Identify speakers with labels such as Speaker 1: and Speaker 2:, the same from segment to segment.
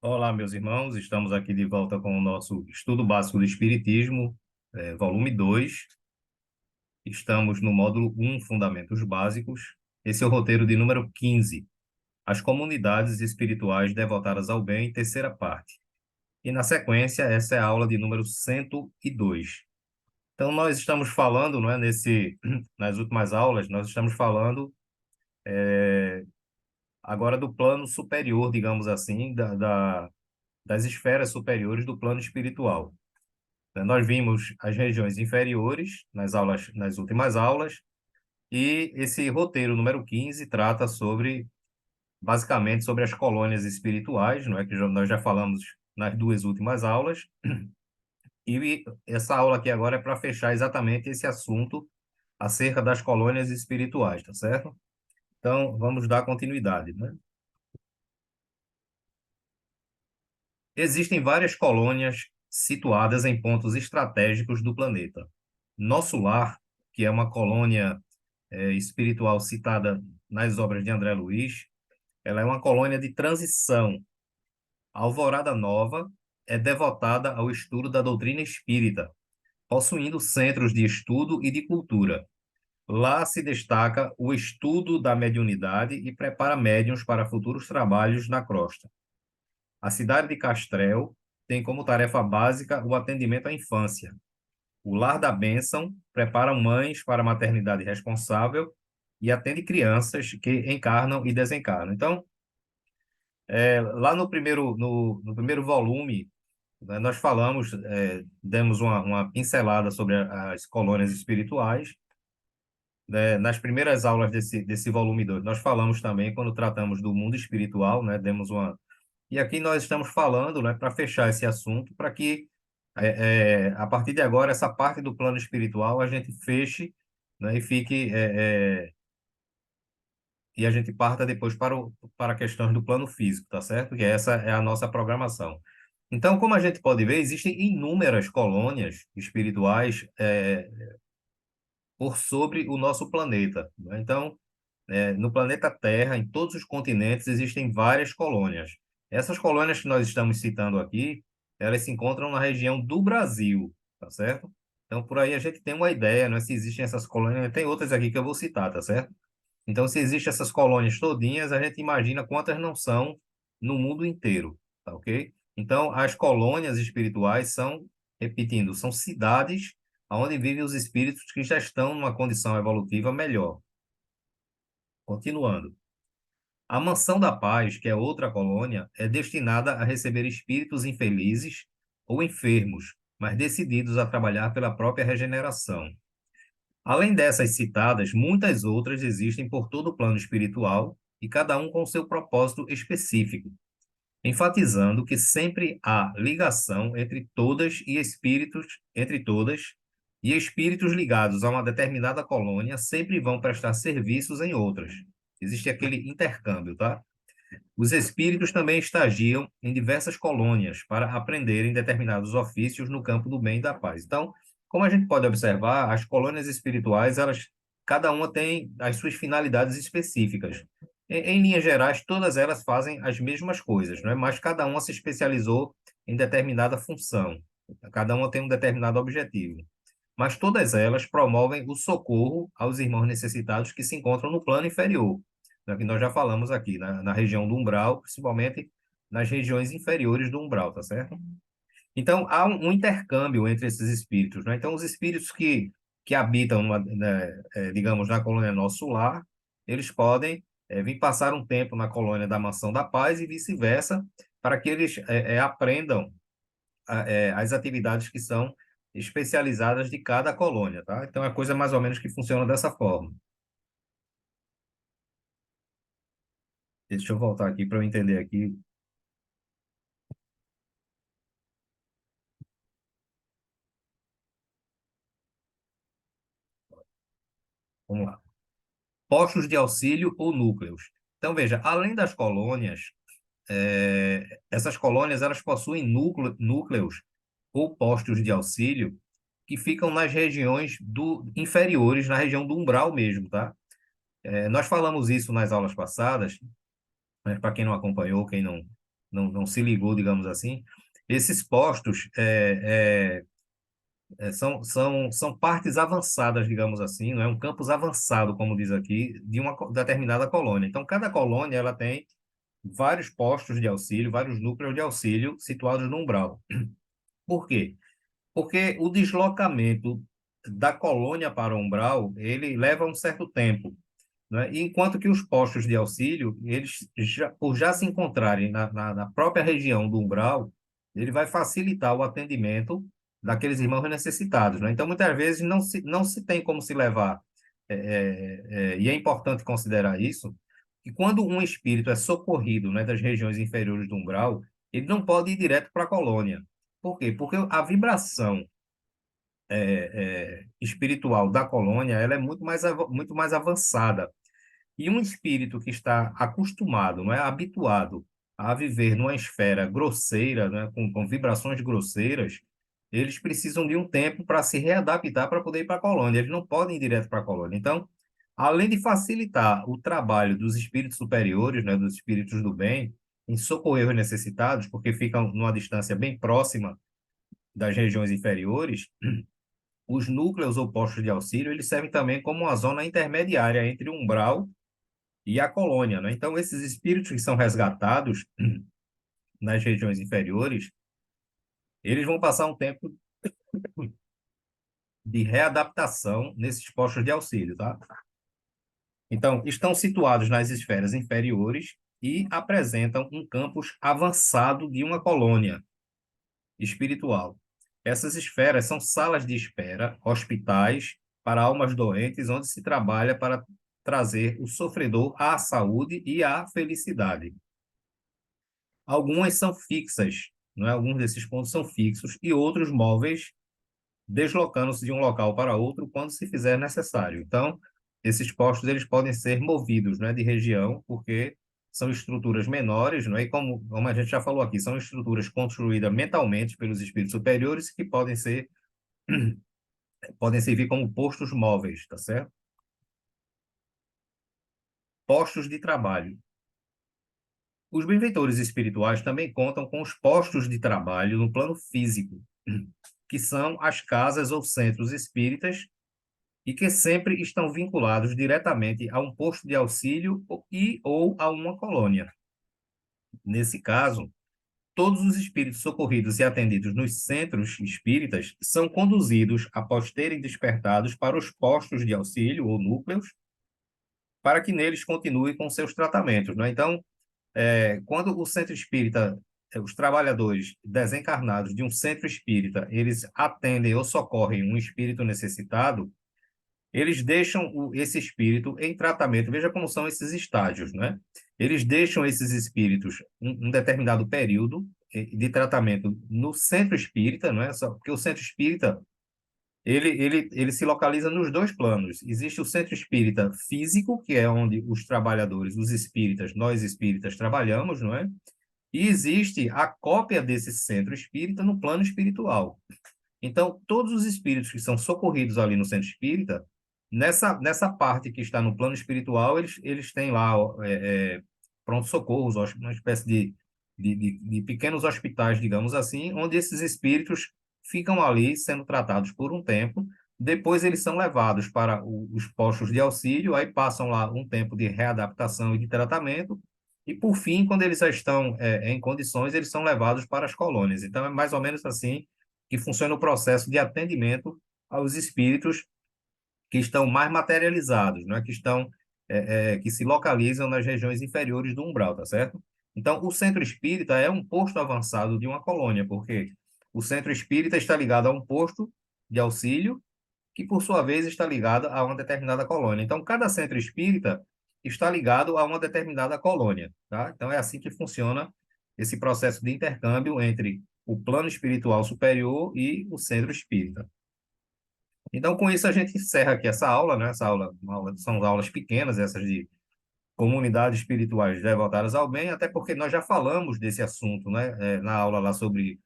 Speaker 1: Olá, meus irmãos, estamos aqui de volta com o nosso Estudo Básico do Espiritismo, volume 2. Estamos no módulo 1, Fundamentos Básicos. Esse é o roteiro de número 15, As Comunidades Espirituais Devotadas ao Bem, terceira parte. E, na sequência, essa é a aula de número 102. Então, nós estamos falando, não é, nas últimas aulas, nós estamos falando agora do plano superior, digamos assim, das esferas superiores do plano espiritual. Nós vimos as regiões inferiores nas últimas aulas, e esse roteiro número 15 trata basicamente sobre as colônias espirituais, não é, que nós já falamos nas duas últimas aulas, e essa aula aqui agora é para fechar exatamente esse assunto acerca das colônias espirituais, tá certo? Então, vamos dar continuidade, né? Existem várias colônias situadas em pontos estratégicos do planeta. Nosso Lar, que é uma colônia espiritual citada nas obras de André Luiz, ela é uma colônia de transição. A Alvorada Nova é devotada ao estudo da doutrina espírita, possuindo centros de estudo e de cultura. Lá se destaca o estudo da mediunidade e prepara médiuns para futuros trabalhos na crosta. A cidade de Castrel tem como tarefa básica o atendimento à infância. O Lar da Bênção prepara mães para a maternidade responsável e atende crianças que encarnam e desencarnam. Então, lá no primeiro volume, né, nós falamos, demos uma pincelada sobre as colônias espirituais. Né, nas primeiras aulas desse volume 2, nós falamos também, quando tratamos do mundo espiritual, né, demos uma... E aqui nós estamos falando, né, para fechar esse assunto, para que, a partir de agora, essa parte do plano espiritual a gente feche, né, e a gente parta depois para questões do plano físico, tá certo? Que essa é a nossa programação. Então, como a gente pode ver, existem inúmeras colônias espirituais por sobre o nosso planeta, né? Então, no planeta Terra, em todos os continentes, existem várias colônias. Essas colônias que nós estamos citando aqui, elas se encontram na região do Brasil, tá certo? Então, por aí a gente tem uma ideia, né, se existem essas colônias, tem outras aqui que eu vou citar, tá certo? Então, se existem essas colônias todinhas, a gente imagina quantas não são no mundo inteiro, tá ok? Então, as colônias espirituais são, repetindo, são cidades onde vivem os espíritos que já estão numa condição evolutiva melhor. Continuando. A Mansão da Paz, que é outra colônia, é destinada a receber espíritos infelizes ou enfermos, mas decididos a trabalhar pela própria regeneração. Além dessas citadas, muitas outras existem por todo o plano espiritual e cada um com seu propósito específico, enfatizando que sempre há ligação entre todas, e espíritos ligados a uma determinada colônia sempre vão prestar serviços em outras. Existe aquele intercâmbio, tá? Os espíritos também estagiam em diversas colônias para aprenderem determinados ofícios no campo do bem e da paz. Então, como a gente pode observar, as colônias espirituais, cada uma tem as suas finalidades específicas. Em linhas gerais, todas elas fazem as mesmas coisas, não é? Mas cada uma se especializou em determinada função. Cada uma tem um determinado objetivo. Mas todas elas promovem o socorro aos irmãos necessitados que se encontram no plano inferior, né, que nós já falamos aqui, na região do umbral, principalmente nas regiões inferiores do umbral, tá certo? Então, há um intercâmbio entre esses espíritos, né? Então, os espíritos que habitam, digamos, na colônia Nosso Lar, eles podem vir passar um tempo na colônia da Mansão da Paz e vice-versa, para que eles aprendam as atividades que são especializadas de cada colônia, tá? Então, é coisa mais ou menos que funciona dessa forma. Deixa eu voltar aqui para eu entender aqui. Vamos lá. Postos de auxílio ou núcleos. Então, veja, além das colônias, essas colônias elas possuem núcleos ou postos de auxílio que ficam nas regiões inferiores, na região do umbral mesmo, tá? Nós falamos isso nas aulas passadas, né, para quem não acompanhou, quem não se ligou, digamos assim. Esses postos são partes avançadas, digamos assim, não é um campus avançado, como diz aqui, de uma determinada colônia. Então, cada colônia ela tem vários postos de auxílio, vários núcleos de auxílio situados no umbral. Por quê? Porque o deslocamento da colônia para o umbral, ele leva um certo tempo, né? E enquanto que os postos de auxílio, eles por já se encontrarem na própria região do umbral, ele vai facilitar o atendimento daqueles irmãos necessitados, né? Então, muitas vezes, não se tem como se levar, e é importante considerar isso, que quando um espírito é socorrido, né, das regiões inferiores do umbral, ele não pode ir direto para a colônia. Por quê? Porque a vibração espiritual da colônia ela é muito mais avançada. E um espírito que está acostumado, não é, habituado a viver numa esfera grosseira, né, com vibrações grosseiras, eles precisam de um tempo para se readaptar para poder ir para a colônia. Eles não podem ir direto para a colônia. Então, além de facilitar o trabalho dos espíritos superiores, né, dos espíritos do bem, em socorrer os necessitados, porque ficam numa distância bem próxima das regiões inferiores, os núcleos ou postos de auxílio, eles servem também como uma zona intermediária entre o umbral e a colônia, né? Então, esses espíritos que são resgatados nas regiões inferiores, eles vão passar um tempo de readaptação nesses postos de auxílio, tá? Então, estão situados nas esferas inferiores e apresentam um campus avançado de uma colônia espiritual. Essas esferas são salas de espera, hospitais para almas doentes, onde se trabalha para trazer o sofredor à saúde e à felicidade. Algumas são fixas, não é? Alguns desses pontos são fixos e outros móveis, deslocando-se de um local para outro quando se fizer necessário. Então, esses postos eles podem ser movidos, né, de região, porque são estruturas menores, não é? E como a gente já falou aqui, são estruturas construídas mentalmente pelos espíritos superiores que podem servir como postos móveis, tá certo? Postos de trabalho. Os benfeitores espirituais também contam com os postos de trabalho no plano físico, que são as casas ou centros espíritas e que sempre estão vinculados diretamente a um posto de auxílio ou a uma colônia. Nesse caso, todos os espíritos socorridos e atendidos nos centros espíritas são conduzidos, após terem despertados, para os postos de auxílio ou núcleos, para que neles continue com seus tratamentos, né? Então, quando o centro espírita, os trabalhadores desencarnados de um centro espírita, eles atendem ou socorrem um espírito necessitado, eles deixam esse espírito em tratamento. Veja como são esses estágios, né? Eles deixam esses espíritos um determinado período de tratamento no centro espírita, não é? Só porque o centro espírita ele se localiza nos dois planos. Existe o centro espírita físico, que é onde os trabalhadores, os espíritas, nós espíritas trabalhamos, não é? E existe a cópia desse centro espírita no plano espiritual. Então, todos os espíritos que são socorridos ali no centro espírita, nessa parte que está no plano espiritual, eles têm lá pronto-socorros, uma espécie de pequenos hospitais, digamos assim, onde esses espíritos ficam ali sendo tratados por um tempo. Depois eles são levados para os postos de auxílio, aí passam lá um tempo de readaptação e de tratamento, e por fim, quando eles já estão em condições, eles são levados para as colônias. Então, é mais ou menos assim que funciona o processo de atendimento aos espíritos que estão mais materializados, né? Que se localizam nas regiões inferiores do umbral, tá certo? Então, o centro espírita é um posto avançado de uma colônia, porque o centro espírita está ligado a um posto de auxílio, que por sua vez está ligado a uma determinada colônia. Então, cada centro espírita está ligado a uma determinada colônia, tá? Então, é assim que funciona esse processo de intercâmbio entre o plano espiritual superior e o centro espírita. Então, com isso, a gente encerra aqui essa aula, né? São aulas pequenas, essas de comunidades espirituais devotadas ao bem, até porque nós já falamos desse assunto, né? Na aula lá sobre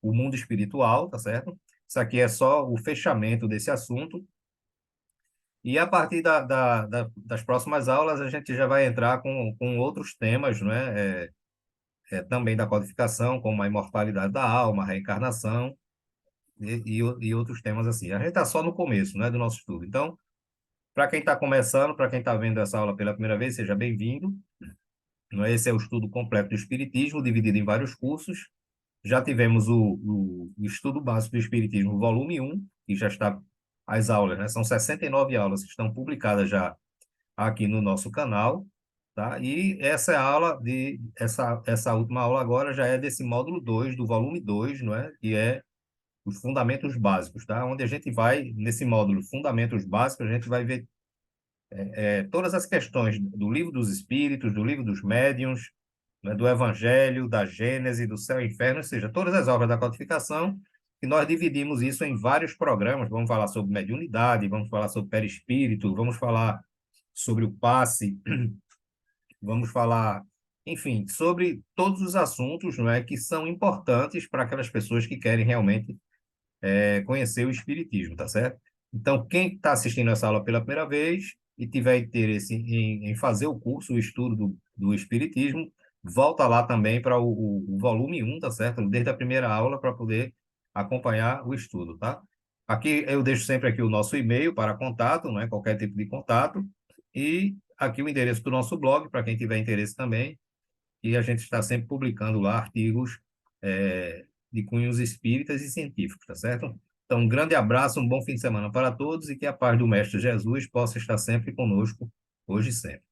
Speaker 1: o mundo espiritual, tá certo? Isso aqui é só o fechamento desse assunto. E a partir das próximas aulas, a gente já vai entrar com outros temas, né? também da codificação, como a imortalidade da alma, a reencarnação e outros temas assim. A gente está só no começo, né, do nosso estudo. Então, para quem está começando, para quem está vendo essa aula pela primeira vez, seja bem-vindo. Esse é o estudo completo do Espiritismo, dividido em vários cursos. Já tivemos o estudo básico do Espiritismo, volume 1, que já está as aulas, né? São 69 aulas que estão publicadas já aqui no nosso canal, tá? E essa é a aula essa última aula agora já é desse módulo 2 do volume 2, não é? Que é os fundamentos básicos, tá? Onde a gente vai, nesse módulo Fundamentos Básicos, a gente vai ver todas as questões do Livro dos Espíritos, do Livro dos Médiuns, né, do Evangelho, da Gênese, do Céu e Inferno, ou seja, todas as obras da codificação, e nós dividimos isso em vários programas. Vamos falar sobre mediunidade, vamos falar sobre perispírito, vamos falar sobre o passe, vamos falar, enfim, sobre todos os assuntos, não é, que são importantes para aquelas pessoas que querem realmente conhecer o Espiritismo, tá certo? Então, quem está assistindo essa aula pela primeira vez e tiver interesse em fazer o curso, o estudo do Espiritismo, volta lá também para o volume 1, tá certo? Desde a primeira aula para poder acompanhar o estudo, tá? Aqui eu deixo sempre aqui o nosso e-mail para contato, não é? Qualquer tipo de contato. E aqui o endereço do nosso blog, para quem tiver interesse também, e a gente está sempre publicando lá artigos de cunhos espíritas e científicos, tá certo? Então, um grande abraço, um bom fim de semana para todos e que a paz do Mestre Jesus possa estar sempre conosco, hoje e sempre.